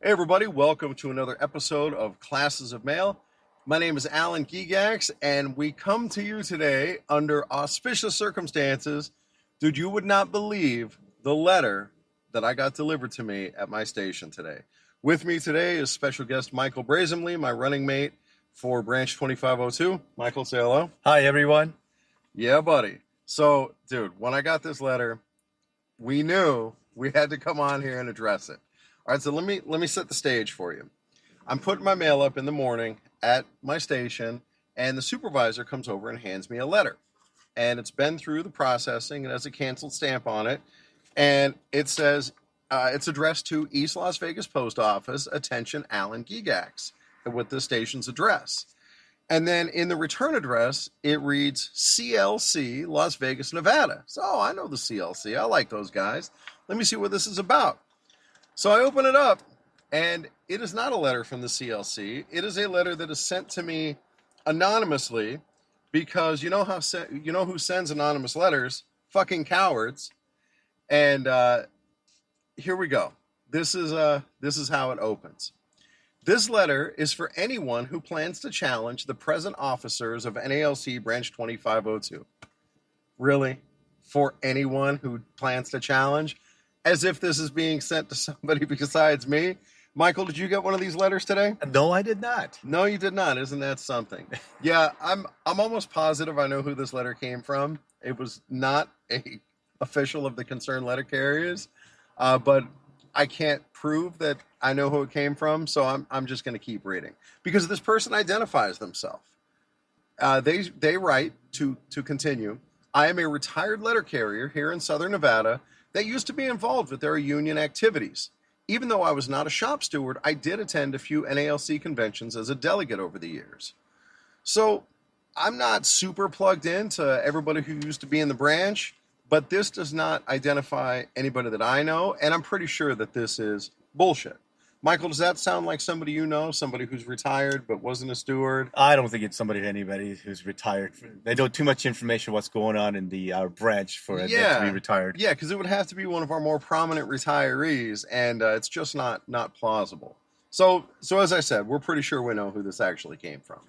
Hey everybody, welcome to another episode of Classes of Mail. My name is Alan Gigax, and we come to you today under auspicious circumstances. Dude, you would not believe the letter that I got delivered to me at my station today. With me today is special guest Michael Brazenly, my running mate for Branch 2502. Michael, say hello. Hi, everyone. Yeah, buddy. So, dude, when I got this letter, we knew we had to come on here and address it. All right, so let me set the stage for you. I'm putting my mail up in the morning at my station, and the supervisor comes over and hands me a letter. And it's been through the processing. It has a canceled stamp on it. And it says, it's addressed to East Las Vegas Post Office, attention Alan Gigax, with the station's address. And then in the return address, it reads CLC, Las Vegas, Nevada. So, I know the CLC. I like those guys. Let me see what this is about. So I open it up, and it is not a letter from the CLC. It is a letter that is sent to me anonymously, because you know who sends anonymous letters? Fucking cowards. And here we go. This is how it opens. This letter is for anyone who plans to challenge the present officers of NALC Branch 2502. Really? For anyone who plans to challenge? As if this is being sent to somebody besides me. Michael, did you get one of these letters today? No, I did not. No, you did not. Isn't that something? Yeah, I'm almost positive I know who this letter came from. It was not a official of the concerned letter carriers, but I can't prove that I know who it came from, so I'm just going to keep reading, because this person identifies themselves. They write to continue. I am a retired letter carrier here in Southern Nevada that used to be involved with their union activities. Even though I was not a shop steward, I did attend a few NALC conventions as a delegate over the years. So I'm not super plugged into everybody who used to be in the branch, but this does not identify anybody that I know, and I'm pretty sure that this is bullshit. Michael, does that sound like somebody you know, somebody who's retired but wasn't a steward? I don't think it's anybody who's retired. They know too much information what's going on in our branch for them to be retired. Yeah, because it would have to be one of our more prominent retirees, and it's just not plausible. So as I said, we're pretty sure we know who this actually came from.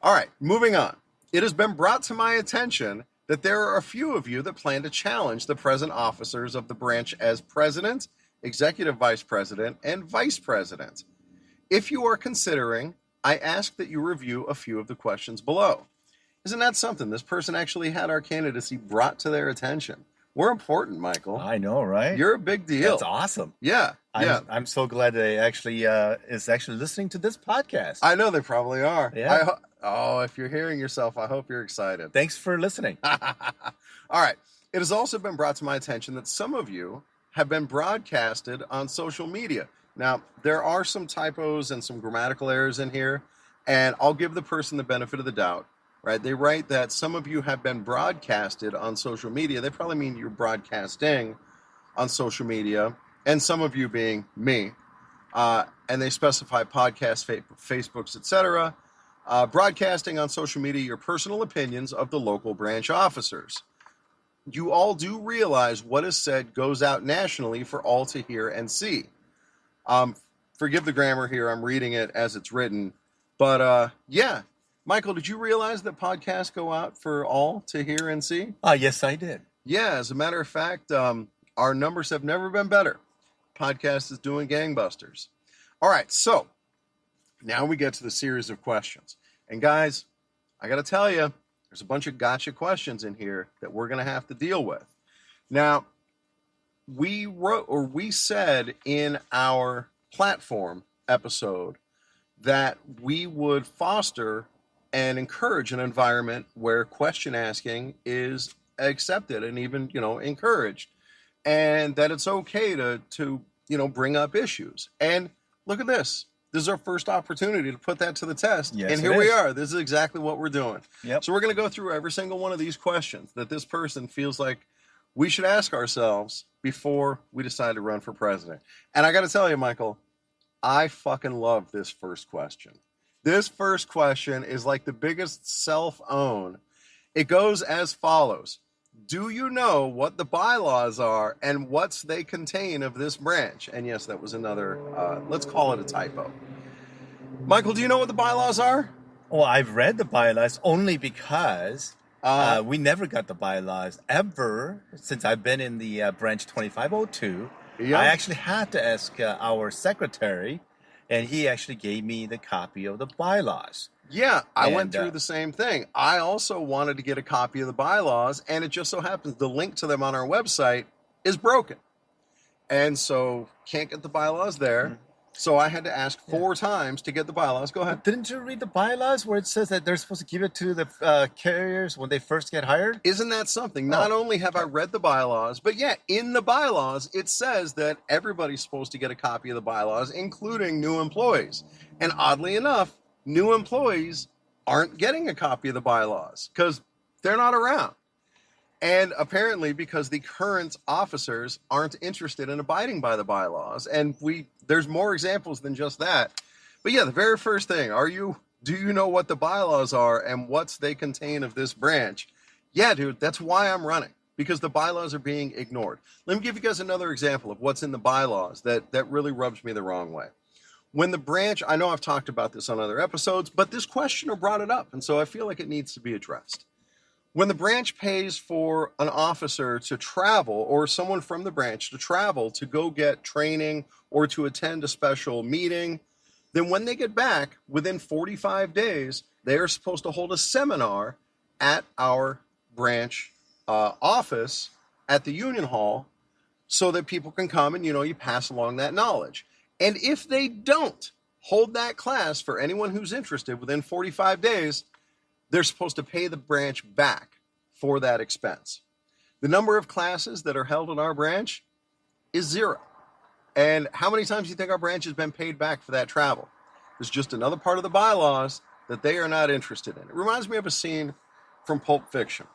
All right, moving on. It has been brought to my attention that there are a few of you that plan to challenge the present officers of the branch as president, executive vice president, and vice president. If you are considering, I ask that you review a few of the questions below. Isn't that something? This person actually had our candidacy brought to their attention. We're important, Michael. I know, right? You're a big deal. That's awesome. Yeah. I'm so glad they actually is actually listening to this podcast. I know they probably are. Yeah. If you're hearing yourself, I hope you're excited. Thanks for listening. All right. It has also been brought to my attention that some of you have been broadcasted on social media. Now, there are some typos and some grammatical errors in here, and I'll give the person the benefit of the doubt, right? They write that some of you have been broadcasted on social media. They probably mean you're broadcasting on social media, and some of you being me, and they specify podcasts, Facebooks, etc., broadcasting on social media your personal opinions of the local branch officers. You all do realize what is said goes out nationally for all to hear and see. Forgive the grammar here. I'm reading it as it's written. But yeah. Michael, did you realize that podcasts go out for all to hear and see? Yes, I did. Yeah, as a matter of fact, our numbers have never been better. Podcast is doing gangbusters. All right, so now we get to the series of questions. And guys, I got to tell you, there's a bunch of gotcha questions in here that we're going to have to deal with. Now, we said in our platform episode that we would foster and encourage an environment where question asking is accepted and even, encouraged, and that it's okay to bring up issues. And look at this. This is our first opportunity to put that to the test. Yes, and here we are. This is exactly what we're doing. Yep. So we're going to go through every single one of these questions that this person feels like we should ask ourselves before we decide to run for president. And I got to tell you, Michael, I fucking love this first question. This first question is like the biggest self-own. It goes as follows. do you know what the bylaws are and what's they contain of this branch? And yes, that was another, let's call it a typo. Michael, do you know what the bylaws are? Well, I've read the bylaws only because Uh, we never got the bylaws ever since I've been in the branch 2502. I yeah. actually had to ask our secretary, and he actually gave me the copy of the bylaws. Yeah, I went And through the same thing. I also wanted to get a copy of the bylaws, and it just so happens the link to them on our website is broken. And so can't get the bylaws there. So I had to ask 4 times to get the bylaws. Go ahead. didn't you read the bylaws where it says that they're supposed to give it to the carriers when they first get hired? Isn't that something? Not only have I read the bylaws, but yeah, in the bylaws, it says that everybody's supposed to get a copy of the bylaws, including new employees. And oddly enough, new employees aren't getting a copy of the bylaws because they're not around. And apparently because the current officers aren't interested in abiding by the bylaws. And there's more examples than just that. But yeah, the very first thing, do you know what the bylaws are and what's they contain of this branch? Yeah, dude, that's why I'm running, because the bylaws are being ignored. Let me give you guys another example of what's in the bylaws that really rubs me the wrong way. When the branch, I know I've talked about this on other episodes, but this questioner brought it up, and so I feel like it needs to be addressed. When the branch pays for an officer to travel, or someone from the branch to travel to go get training or to attend a special meeting, then when they get back within 45 days, they are supposed to hold a seminar at our branch office at the Union Hall so that people can come and, you pass along that knowledge. And if they don't hold that class for anyone who's interested within 45 days, they're supposed to pay the branch back for that expense. The number of classes that are held in our branch is 0. And how many times do you think our branch has been paid back for that travel? There's just another part of the bylaws that they are not interested in. It reminds me of a scene from Pulp Fiction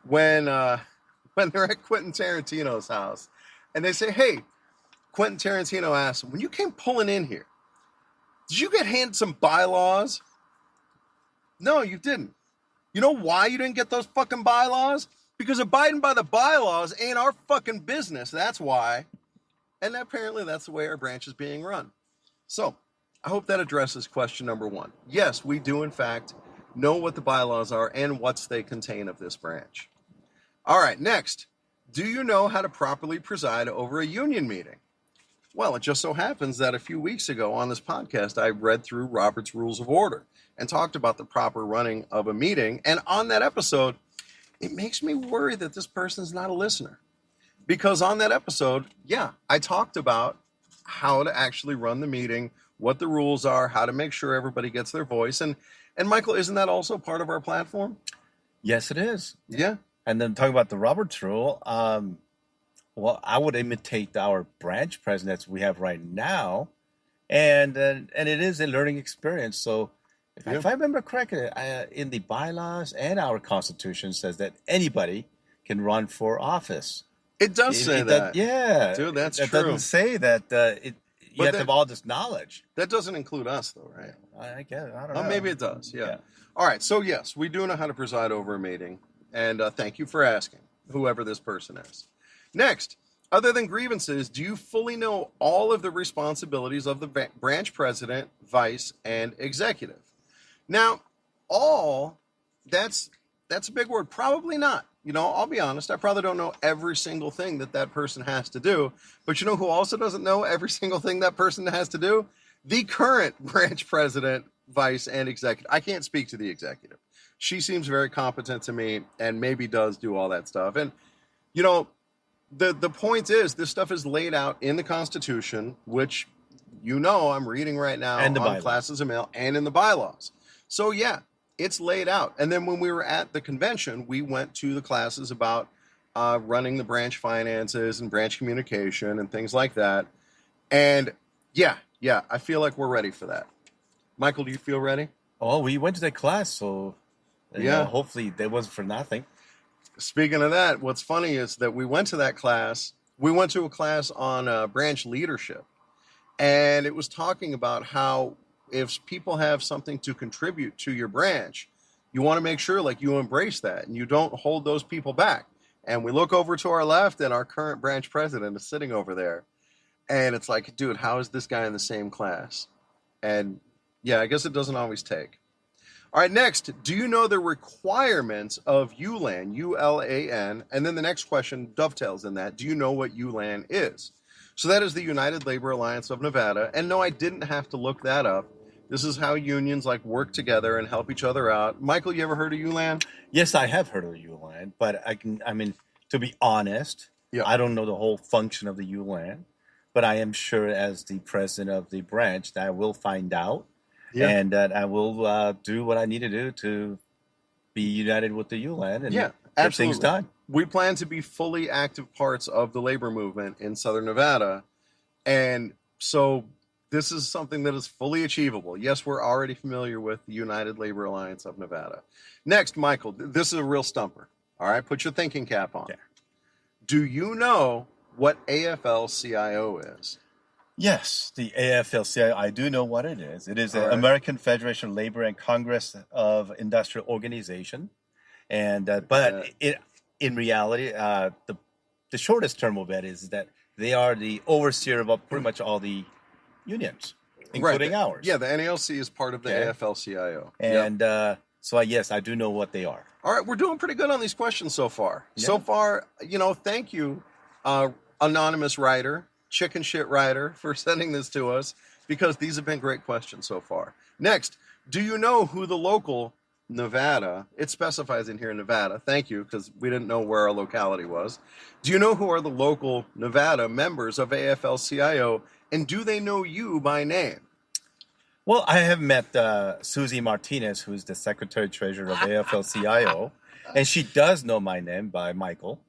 when they're at Quentin Tarantino's house and they say, hey, Quentin Tarantino asks him, when you came pulling in here, did you get handed some bylaws? No, you didn't. You know why you didn't get those fucking bylaws? Because abiding by the bylaws ain't our fucking business. That's why. And apparently that's the way our branch is being run. So I hope that addresses question number 1. Yes, we do in fact know what the bylaws are and what they contain of this branch. All right, next. Do you know how to properly preside over a union meeting? Well, it just so happens that a few weeks ago on this podcast, I read through Robert's Rules of Order and talked about the proper running of a meeting. And on that episode, it makes me worry that this person's not a listener. Because on that episode, yeah, I talked about how to actually run the meeting, what the rules are, how to make sure everybody gets their voice. And Michael, isn't that also part of our platform? Yes, it is. Yeah. And then talking about the Roberts Rule, well, I would imitate our branch presidents we have right now, and it is a learning experience. So, if I remember correctly, in the bylaws and our Constitution says that anybody can run for office. It does say that. Yeah, dude, that's true. It true. doesn't say that you have to have all this knowledge. That doesn't include us, though, right? I guess I don't know. Maybe it does. Yeah. All right. So yes, we do know how to preside over a meeting, and thank you for asking, whoever this person is. Next, other than grievances, do you fully know all of the responsibilities of the branch president, vice, and executive? Now, that's a big word. Probably not. I'll be honest. I probably don't know every single thing that person has to do. But you know who also doesn't know every single thing that person has to do? The current branch president, vice, and executive. I can't speak to the executive. She seems very competent to me and maybe does do all that stuff. And, the point is, this stuff is laid out in the Constitution, which I'm reading right now and on Classes of Mail and in the bylaws. So yeah, it's laid out. And then when we were at the convention, we went to the classes about running the branch finances and branch communication and things like that. And yeah, I feel like we're ready for that. Michael, do you feel ready? Oh, we went to that class, so hopefully that wasn't for nothing. Speaking of that, what's funny is that we went to that class. We went to a class on branch leadership, and it was talking about how if people have something to contribute to your branch, you want to make sure you embrace that and you don't hold those people back. And we look over to our left, and our current branch president is sitting over there. And it's like, dude, how is this guy in the same class? And yeah, I guess it doesn't always take. All right, next, do you know the requirements of ULAN, ULAN? And then the next question dovetails in that. Do you know what ULAN is? So that is the United Labor Alliance of Nevada. And no, I didn't have to look that up. This is how unions like work together and help each other out. Michael, you ever heard of ULAN? Yes, I have heard of ULAN, but I mean, to be honest, Yeah. I don't know the whole function of the ULAN, but I am sure as the president of the branch that I will find out. Yeah. And that I will do what I need to do to be united with the ULAN and Yeah, get things done. We plan to be fully active parts of the labor movement in Southern Nevada. And so this is something that is fully achievable. Yes, we're already familiar with the United Labor Alliance of Nevada. Next, Michael, this is a real stumper. All right, put your thinking cap on. Yeah. Do you know what AFL-CIO is? Yes, the AFL-CIO, I do know what it is. It is the All right. American Federation of Labor and Congress of Industrial Organization. And but in reality, the shortest term of it is that they are the overseer of pretty much all the unions, including Right. ours. Yeah, the NALC is part of the Okay. AFL-CIO. And so, yes, I do know what they are. All right, we're doing pretty good on these questions so far. Yeah. So far, thank you, anonymous writer, chicken shit writer, for sending this to us, because these have been great questions so far. Next, do you know who the local Nevada, it specifies in here Nevada, thank you, because we didn't know where our locality was. Do you know who are the local Nevada members of AFL-CIO, and do they know you by name? Well, I have met Susie Martinez, who's the secretary-treasurer of AFL-CIO, and she does know my name by Michael.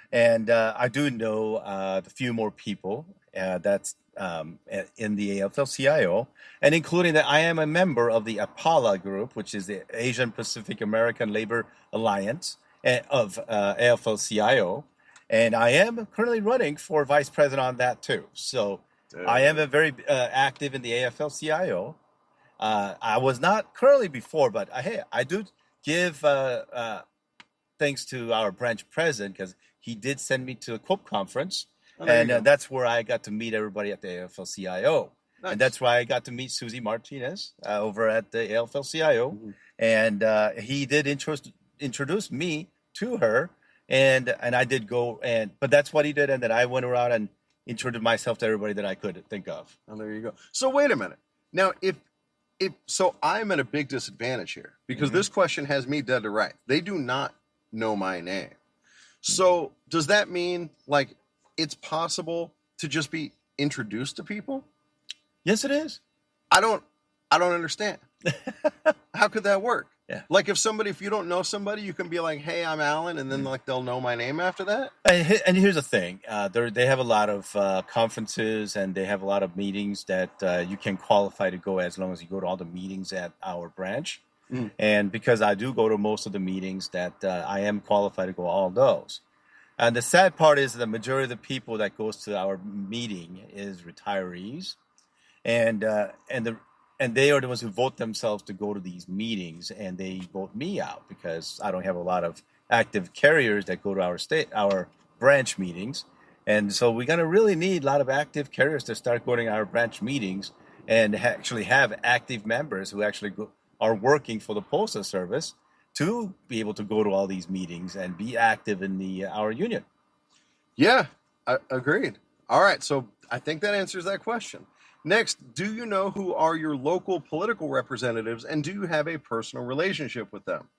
And I do know a few more people that's in the AFL-CIO, and including that I am a member of the APALA group, which is the Asian Pacific American Labor Alliance of AFL-CIO, and I am currently running for vice president on that too. So I am a very active in the AFL-CIO. I was not currently before, but hey, I do give thanks to our branch president because he did send me to a COPE conference, and that's where I got to meet everybody at the AFL-CIO. Nice. And that's where I got to meet Susie Martinez over at the AFL-CIO, mm-hmm. and he did introduce me to her, and I did go, but that's what he did, and then I went around and introduced myself to everybody that I could think of. Oh, there you go. So wait a minute. Now, so I'm at a big disadvantage here because mm-hmm. this question has me dead to right. They do not know my name. So does that mean like it's possible to just be introduced to people? Yes, it is. I don't understand. How could that work? Yeah. Like if you don't know somebody, you can be like, "Hey, I'm Alan," and then like they'll know my name after that. And here's the thing: they have a lot of conferences and they have a lot of meetings that you can qualify to go as long as you go to all the meetings at our branch. Mm. And because I do go to most of the meetings, that I am qualified to go all those. And the sad part is the majority of the people that goes to our meeting is retirees, and they are the ones who vote themselves to go to these meetings, and they vote me out because I don't have a lot of active carriers that go to our branch meetings. And so we're going to really need a lot of active carriers to start going to our branch meetings and actually have active members who actually are working for the Postal Service to be able to go to all these meetings and be active in our union. Yeah, agreed. All right, so I think that answers that question. Next, do you know who are your local political representatives, and do you have a personal relationship with them?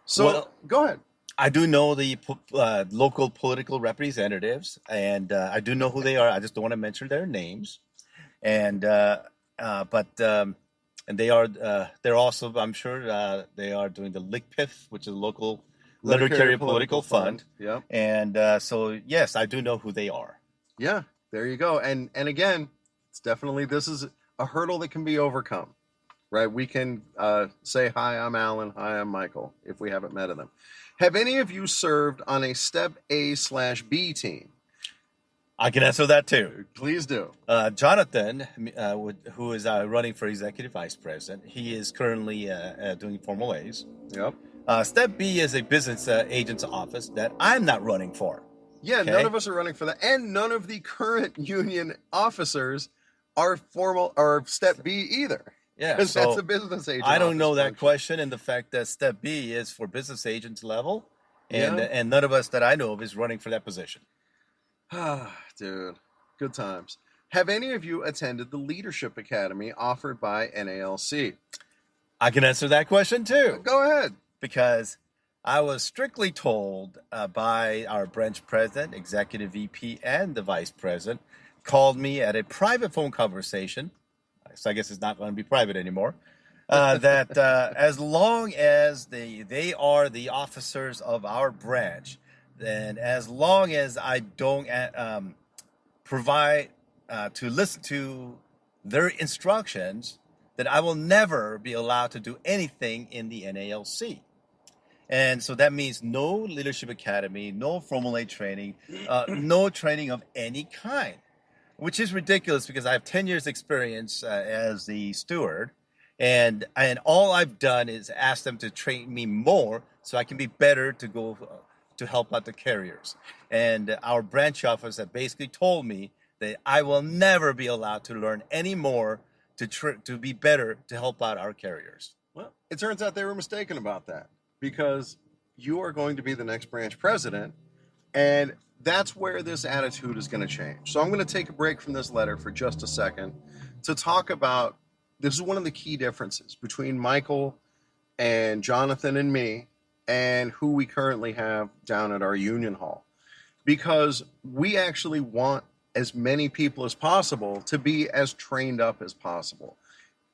So, go ahead. I do know the local political representatives, and I do know who they are. I just don't want to mention their names. And they are they're also, I'm sure, they are doing the LICPIF, which is a local Letter Carrier Political Fund. Yeah. And so, yes, I do know who they are. Yeah, there you go. And again, it's definitely, this is a hurdle that can be overcome, right? We can say, "Hi, I'm Alan. Hi, I'm Michael," if we haven't met them. Have any of you served on a Step A/B team? I can answer that too. Please do. Jonathan, who is running for executive vice president, he is currently doing Formal A's. Yep. Step B is a business agent's office that I'm not running for. Yeah, Okay? none of us are running for that, and none of the current union officers are formal or Step B either. Yeah, Because that's so a business agent. I don't office know that function. question, and the fact that Step B is for business agents level, and Yeah. and none of us that I know of is running for that position. Dude, good times. Have any of you attended the Leadership Academy offered by NALC? I can answer that question too, Go ahead. because I was strictly told by our branch president, executive VP, and the vice president, called me at a private phone conversation. So I guess it's not going to be private anymore. That as long as they are the officers of our branch, then as long as I don't provide to listen to their instructions, that I will never be allowed to do anything in the NALC. And so that means no leadership academy, no formal aid training, no training of any kind, which is ridiculous because I have 10 years experience as the steward. And all I've done is ask them to train me more so I can be better to go to help out the carriers. And our branch office have basically told me that I will never be allowed to learn any more to be better to help out our carriers. Well, it turns out they were mistaken about that, because you are going to be the next branch president, and that's where this attitude is going to change. So I'm going to take a break from this letter for just a second to talk about, this is one of the key differences between Michael and Jonathan and me and who we currently have down at our union hall, because we actually want as many people as possible to be as trained up as possible.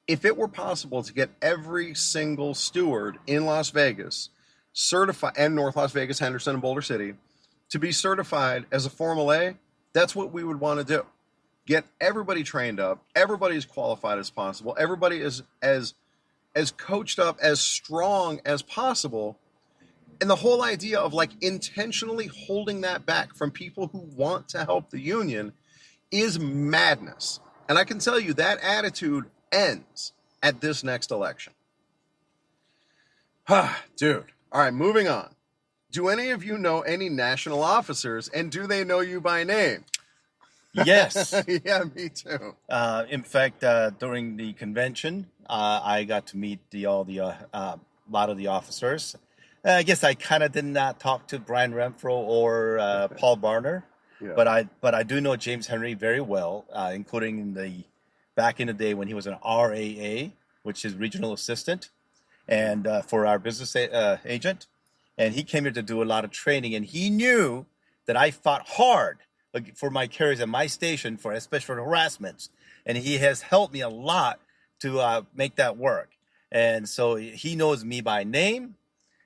If it were possible to get every single steward in Las Vegas certified, and North Las Vegas, Henderson, and Boulder City, to be certified as a Formal A, that's what we would want to do. Get everybody trained up, everybody as qualified as possible, everybody is as coached up, as strong as possible. And the whole idea of like intentionally holding that back from people who want to help the union is madness. And I can tell you that attitude ends at this next election. Dude. All right, moving on. Do any of you know any national officers, and do they know you by name? Yes. Yeah, me too. In fact, during the convention, I got to meet a lot of the officers. I guess I kind of did not talk to Brian Renfro or Paul Barner, Yeah. but I do know James Henry very well, including back in the day when he was an RAA, which is regional assistant, and for our business agent, and he came here to do a lot of training, and he knew that I fought hard for my carriers at my station, especially for harassments, and he has helped me a lot to make that work. And so he knows me by name.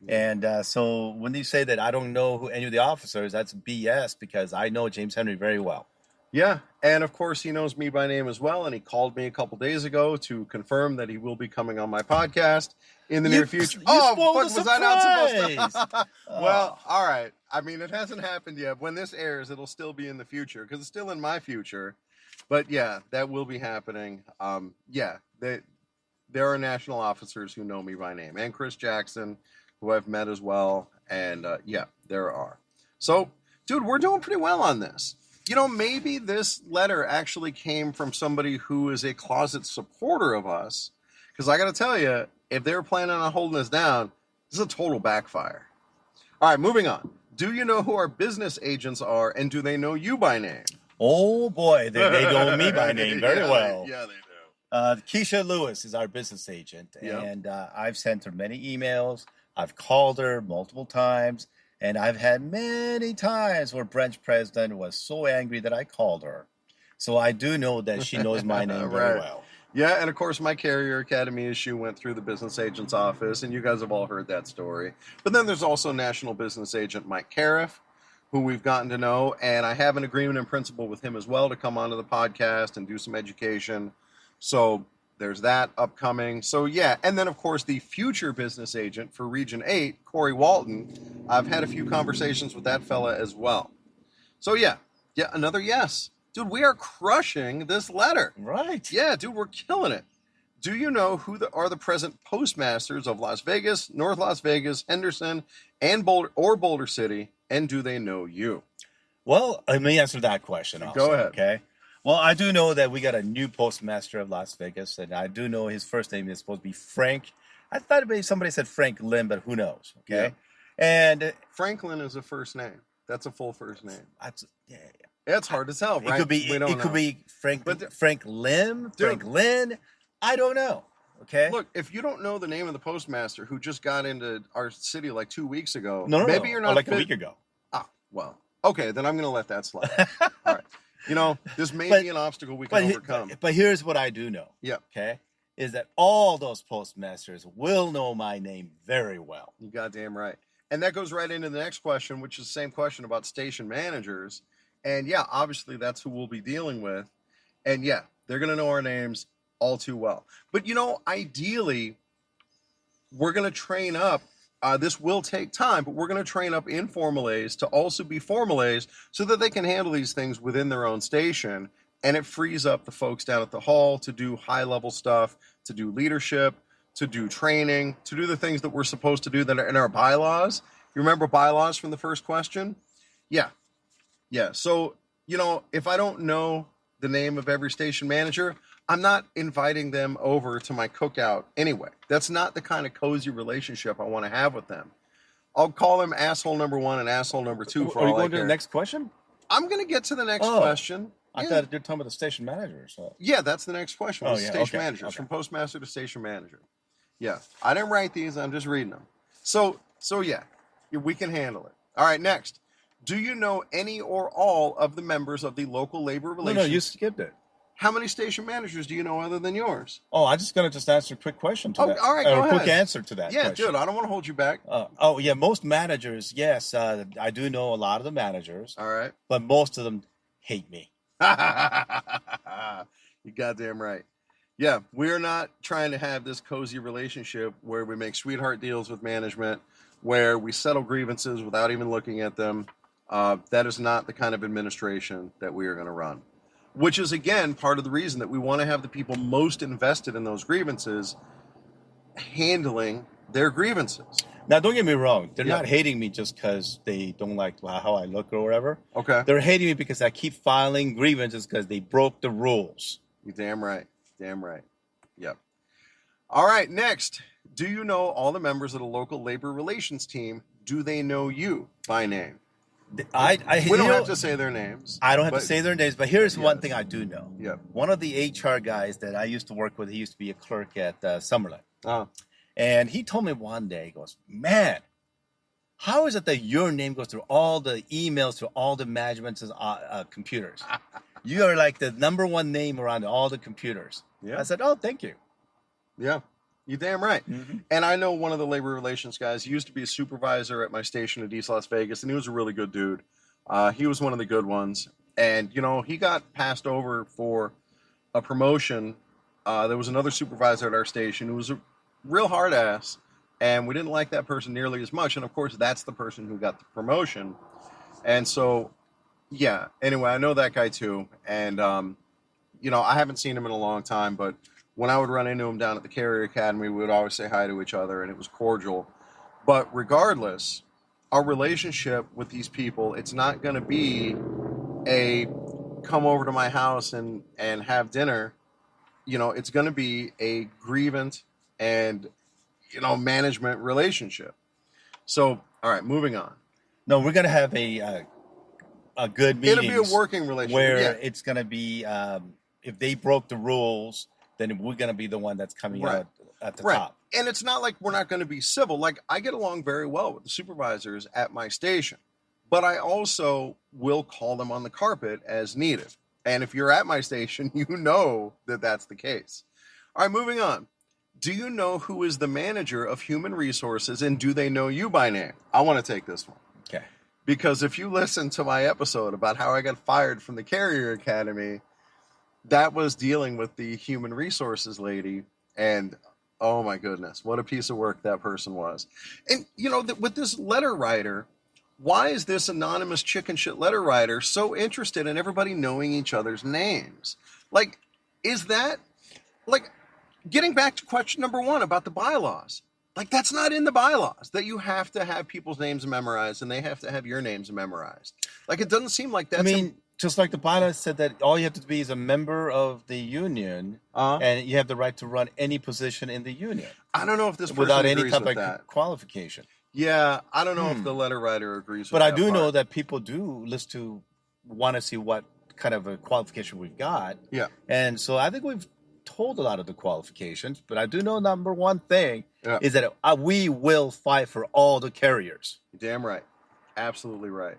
And so when you say that I don't know who any of the officers, that's BS, because I know James Henry very well. Yeah, and of course he knows me by name as well, and he called me a couple days ago to confirm that he will be coming on my podcast in the near future. Was I not supposed to? Well, all right. I mean, it hasn't happened yet. When this airs, it'll still be in the future, because it's still in my future. But yeah, that will be happening. There are national officers who know me by name, and Chris Jackson, who I've met as well. And there are. So, dude, we're doing pretty well on this. You know, maybe this letter actually came from somebody who is a closet supporter of us, because I got to tell you, if they were planning on holding us down, this is a total backfire. All right, moving on. Do you know who our business agents are, and do they know you by name? Oh, boy, they know me by name very well. They do. Keisha Lewis is our business agent, Yep. and I've sent her many emails. I've called her multiple times, and I've had many times where branch president was so angry that I called her. So I do know that she knows my name very well. Yeah, and of course my Carrier Academy issue went through the business agent's office, and you guys have all heard that story. But then there's also National Business Agent Mike Cariff, who we've gotten to know, and I have an agreement in principle with him as well to come onto the podcast and do some education. So there's that upcoming. So yeah, and then of course the future business agent for Region 8, Corey Walton. I've had a few conversations with that fella as well. So yeah, another yes. Dude, we are crushing this letter. Right. Yeah, dude, we're killing it. Do you know who are the present postmasters of Las Vegas, North Las Vegas, Henderson, and Boulder City, and do they know you? Well, let me answer that question Go also. ahead. Okay. Well, I do know that we got a new postmaster of Las Vegas, and I do know his first name is supposed to be Frank. I thought maybe somebody said Frank Lynn, but who knows? Okay. And Franklin is a first name. That's a full first name. yeah, It's hard to tell, right? it could be We don't it could know. be Frank Lim, Dude. Frank Lynn. I don't know. Okay. Look, if you don't know the name of the postmaster who just got into our city like 2 weeks ago, No, maybe you're not like a fit- week ago. Ah, well, okay, then I'm going to let that slide. All right. You know, this may be an obstacle we can overcome. But here's what I do know. Yeah. Okay. Is that all those postmasters will know my name very well. You goddamn right. And that goes right into the next question, which is the same question about station managers. And yeah, obviously that's who we'll be dealing with. And yeah, they're going to know our names all too well. But, you know, ideally, we're going to train up. This will take time, but we're going to train up informal A's to also be formal A's so that they can handle these things within their own station. And it frees up the folks down at the hall to do high-level stuff, to do leadership, to do training, to do the things that we're supposed to do that are in our bylaws. You remember bylaws from the first question? Yeah. Yeah. So, you know, if I don't know the name of every station manager, I'm not inviting them over to my cookout anyway. That's not the kind of cozy relationship I want to have with them. I'll call them asshole number 1 and asshole number 2 for all I care. Are you going to the next question? I'm going to get to the next question. I thought you're talking about the station manager. So. Yeah, that's the next question. Station managers, okay. from postmaster to station manager. Yeah, I didn't write these. I'm just reading them. So yeah, we can handle it. All right, next. Do you know any or all of the members of the local labor relations? No, you skipped it. How many station managers do you know other than yours? Oh, I just gonna answer a quick question to that. All right, go ahead. Quick answer to that. Yeah, question. dude, I don't want to hold you back. Most managers, yes, I do know a lot of the managers. All right, but most of them hate me. You goddamn right. Yeah, we're not trying to have this cozy relationship where we make sweetheart deals with management, where we settle grievances without even looking at them. That is not the kind of administration that we are going to run. Which is, again, part of the reason that we want to have the people most invested in those grievances handling their grievances. Now, don't get me wrong. They're not hating me just because they don't like how I look or whatever. Okay. They're hating me because I keep filing grievances because they broke the rules. You're damn right. Damn right. Yep. All right, next. Do you know all the members of the local labor relations team? Do they know you by name? We don't have to say their names. I don't have to say their names, but here's one thing I do know. Yeah. One of the HR guys that I used to work with, he used to be a clerk at Summerlin. Oh. And he told me one day, he goes, man, how is it that your name goes through all the emails, through all the management's computers? You are like the number one name around all the computers. Yeah. I said, oh, thank you. Yeah. You're damn right. Mm-hmm. And I know one of the labor relations guys. He used to be a supervisor at my station in East Las Vegas, and he was a really good dude. He was one of the good ones. And, you know, he got passed over for a promotion. There was another supervisor at our station who was a real hard ass, and we didn't like that person nearly as much. And, of course, that's the person who got the promotion. And so, yeah, anyway, I know that guy too. And, you know, I haven't seen him in a long time, but when I would run into him down at the Carrier Academy, we would always say hi to each other, and it was cordial. But regardless, our relationship with these people, it's not going to be a come over to my house and have dinner. You know, it's going to be a grievance and, you know, management relationship. So, all right, moving on. No, we're going to have a good meeting. It'll be a working relationship. Where it's going to be, if they broke the rules, then we're going to be the one that's coming out at the top. And it's not like we're not going to be civil. Like, I get along very well with the supervisors at my station, but I also will call them on the carpet as needed. And if you're at my station, you know that that's the case. All right, moving on. Do you know who is the manager of human resources, and do they know you by name? I want to take this one. Okay. Because if you listen to my episode about how I got fired from the Carrier Academy, that was dealing with the human resources lady, and oh my goodness, what a piece of work that person was. And, you know, with this letter writer, why is this anonymous chicken shit letter writer so interested in everybody knowing each other's names? Like, is that, like, getting back to question number one about the bylaws, like that's not in the bylaws that you have to have people's names memorized and they have to have your names memorized. Like it doesn't seem like I that's. mean, just like the bylaws said that all you have to be is a member of the union, Uh, and you have the right to run any position in the union I don't know if this person without any agrees type with of that. qualification. Yeah, I don't know if Hmm. the letter writer agrees with But I that do know part. that people do list to want to see what kind of a qualification we've got. Yeah, And so I think we've told a lot of the qualifications, but I do know number one thing yeah, is that we will fight for all the carriers. damn right, absolutely right.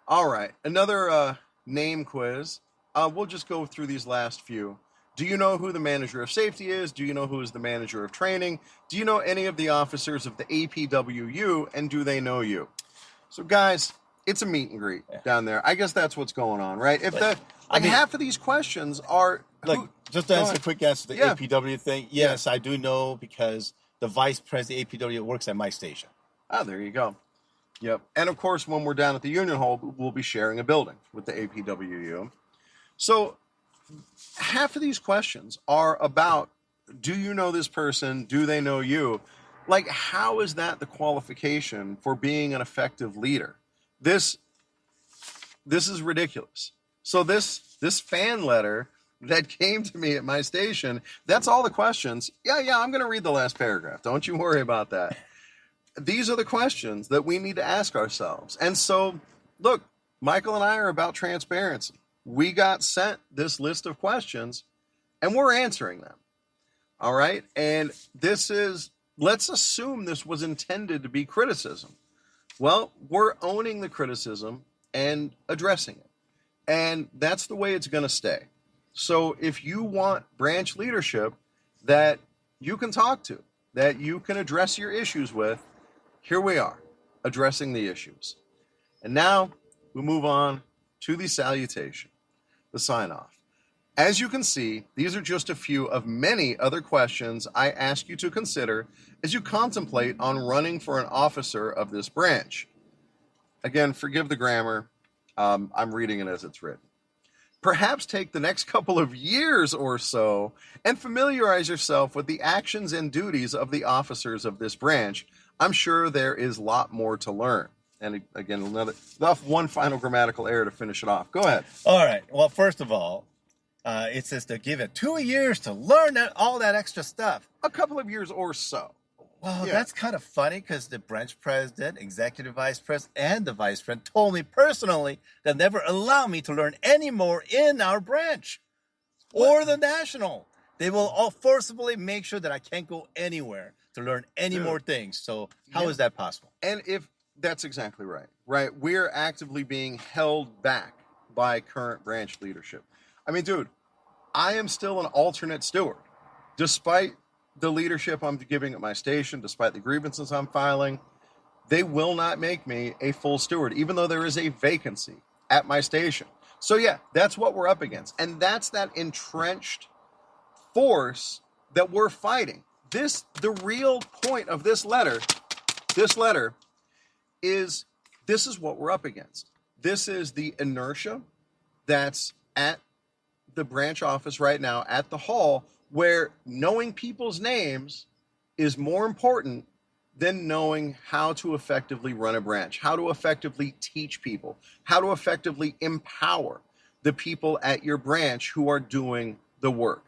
All right, another name quiz. We'll just go through these last few. Do you know who the manager of safety is? Do you know who is the manager of training? Do you know any of the officers of the APWU, and do they know you? So, guys, it's a meet and greet down there. I guess that's what's going on, right? If the I mean- half of these questions are Like, just to Go answer a ahead. quick answer to the Yeah. APW thing, yes, I do know because the vice president of APW works at my station. there you go. Yep. And of course, when we're down at the Union Hall, we'll be sharing a building with the APWU. So half of these questions are about, do you know this person? Do they know you? Like, how is that the qualification for being an effective leader? This is ridiculous. So this fan letter that came to me at my station, that's all the questions. Yeah, I'm going to read the last paragraph. Don't you worry about that. These are the questions that we need to ask ourselves. And so, look, Michael and I are about transparency. We got sent this list of questions and we're answering them. All right? And let's assume this was intended to be criticism. Well, we're owning the criticism and addressing it. And that's the way it's going to stay. So if you want branch leadership that you can talk to, that you can address your issues with, here we are, addressing the issues. And now we move on to the salutation, the sign-off. As you can see, these are just a few of many other questions I ask you to consider as you contemplate on running for an officer of this branch. Again, forgive the grammar. I'm reading it as it's written. Perhaps take the next couple of years or so and familiarize yourself with the actions and duties of the officers of this branch. I'm sure there is a lot more to learn. And again, one final grammatical error to finish it off. Go ahead. All right. Well, first of all, it says to give it 2 years to learn all that extra stuff. A couple of years or so. Well, Yeah. that's kind of funny because the branch president, executive vice president, and the vice president told me personally they'll never allow me to learn any more in our branch or the national. They will all forcibly make sure that I can't go anywhere to learn any more things. So how is that possible? And if that's exactly right, right? We're actively being held back by current branch leadership. I mean, dude, I am still an alternate steward, despite the leadership I'm giving at my station, despite the grievances I'm filing. They will not make me a full steward, even though there is a vacancy at my station. So yeah, that's what we're up against. And that's that entrenched force that we're fighting. The real point of this letter is this is what we're up against. This is the inertia that's at the branch office right now at the hall, where knowing people's names is more important than knowing how to effectively run a branch, how to effectively teach people, how to effectively empower the people at your branch who are doing the work.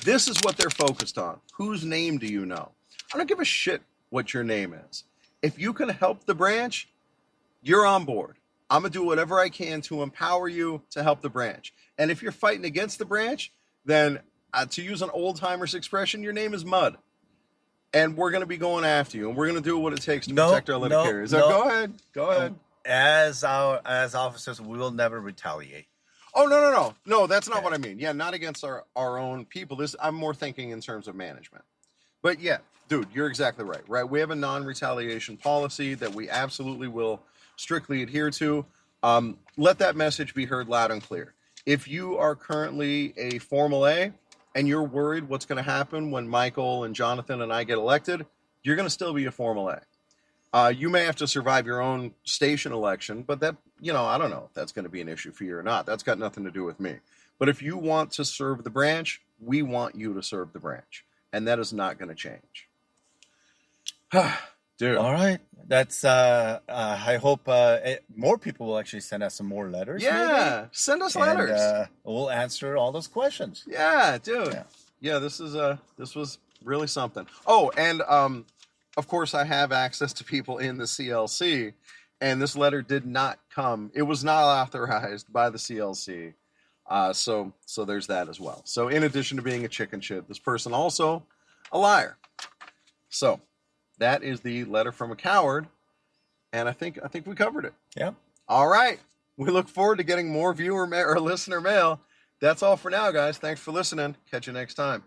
This is what they're focused on. Whose name do you know? I don't give a shit what your name is. If you can help the branch, you're on board. I'm going to do whatever I can to empower you to help the branch. And if you're fighting against the branch, then to use an old-timers expression, your name is mud. And we're going to be going after you. And we're going to do what it takes to protect our letter carriers. So go ahead. As officers, we will never retaliate. Oh, no. No, that's not what I mean. Yeah, not against our own people. I'm more thinking in terms of management. But yeah, dude, you're exactly right? We have a non-retaliation policy that we absolutely will strictly adhere to. Let that message be heard loud and clear. If you are currently a Formal A and you're worried what's going to happen when Michael and Jonathan and I get elected, you're going to still be a Formal A. You may have to survive your own station election, but that, I don't know if that's going to be an issue for you or not. That's got nothing to do with me. But if you want to serve the branch, we want you to serve the branch. and that is not going to change. Dude. All right. That's I hope more people will actually send us some more letters. Yeah, maybe. send us And letters. we'll answer all those questions. Yeah, dude. Yeah. Yeah, this was really something. Oh, and of course I have access to people in the CLC, and this letter did not come. It was not authorized by the CLC. So there's that as well. So in addition to being a chicken shit, this person also a liar. So that is the letter from a coward, and I think we covered it. Yeah. All right. We look forward to getting more viewer or listener mail. That's all for now, guys. Thanks for listening. Catch you next time.